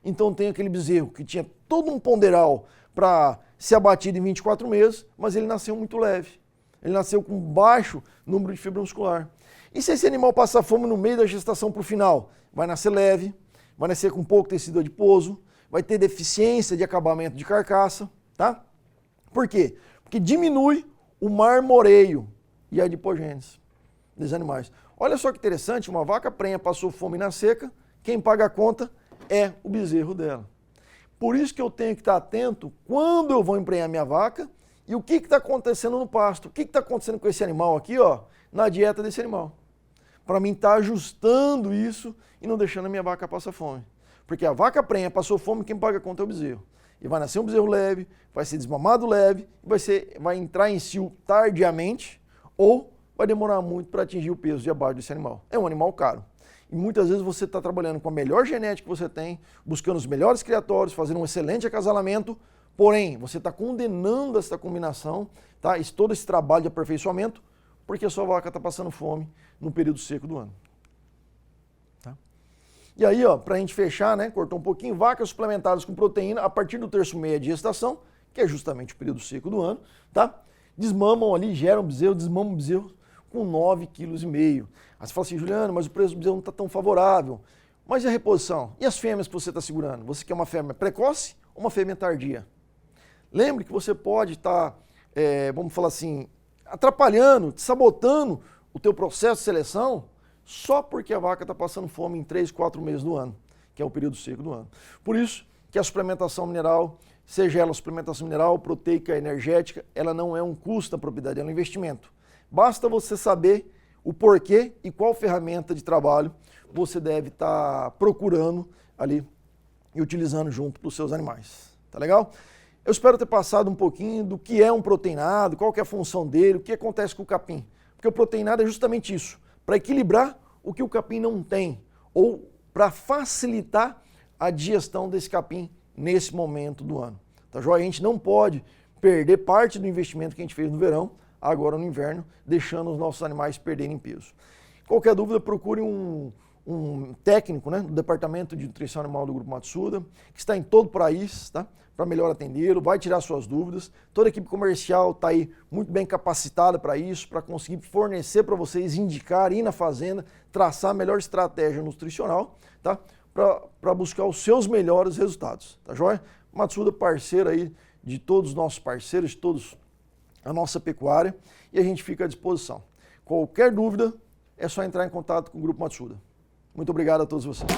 Então tem aquele bezerro que tinha todo um ponderal para ser abatido em 24 meses, mas ele nasceu muito leve. Ele nasceu com baixo número de fibra muscular. E se esse animal passar fome no meio da gestação para o final? Vai nascer leve, vai nascer com pouco tecido adiposo, vai ter deficiência de acabamento de carcaça, tá? Por quê? Porque diminui o marmoreio e a adipogênese dos animais. Olha só que interessante, uma vaca prenha passou fome na seca, quem paga a conta é o bezerro dela. Por isso que eu tenho que estar atento quando eu vou emprenhar minha vaca e o que está acontecendo no pasto, o que está acontecendo com esse animal aqui, ó, na dieta desse animal. Para mim estar ajustando isso e não deixando a minha vaca passar fome. Porque a vaca prenha passou fome, quem paga a conta é o bezerro. E vai nascer um bezerro leve, vai ser desmamado leve, vai entrar em cio tardiamente ou vai demorar muito para atingir o peso de abaixo desse animal. É um animal caro. E muitas vezes você está trabalhando com a melhor genética que você tem, buscando os melhores criatórios, fazendo um excelente acasalamento, porém, você está condenando essa combinação, tá? Todo esse trabalho de aperfeiçoamento, porque a sua vaca está passando fome no período seco do ano. Tá? E aí, ó, para a gente fechar, né, cortou um pouquinho, vacas suplementadas com proteína a partir do terço meio de gestação, que é justamente o período seco do ano, tá? Desmamam ali, geram bezerro, desmamam bezerro com 9,5 kg. Aí você fala assim, Juliano, mas o preço do bezerro não está tão favorável. Mas e a reposição? E as fêmeas que você está segurando? Você quer uma fêmea precoce ou uma fêmea tardia? Lembre que você pode estar, vamos falar assim, atrapalhando, sabotando o teu processo de seleção só porque a vaca está passando fome em 3, 4 meses do ano, que é o período seco do ano. Por isso que a suplementação mineral, seja ela suplementação mineral, proteica, energética, ela não é um custo da propriedade, ela é um investimento. Basta você saber o porquê e qual ferramenta de trabalho você deve estar procurando ali e utilizando junto para os seus animais. Tá legal? Eu espero ter passado um pouquinho do que é um proteinado, qual que é a função dele, o que acontece com o capim. Porque o proteinado é justamente isso, para equilibrar o que o capim não tem, ou para facilitar a digestão desse capim nesse momento do ano. Tá joia? A gente não pode perder parte do investimento que a gente fez no verão, agora no inverno, deixando os nossos animais perderem peso. Qualquer dúvida, procure um técnico, né, do Departamento de Nutrição Animal do Grupo Matsuda, que está em todo o país, tá, para melhor atendê-lo, vai tirar suas dúvidas. Toda a equipe comercial está aí muito bem capacitada para isso, para conseguir fornecer para vocês, indicar, ir na fazenda, traçar a melhor estratégia nutricional, tá, para buscar os seus melhores resultados. Tá joia? Matsuda, parceiro aí de todos os nossos parceiros, de todos a nossa pecuária, e a gente fica à disposição. Qualquer dúvida, é só entrar em contato com o Grupo Matsuda. Muito obrigado a todos vocês.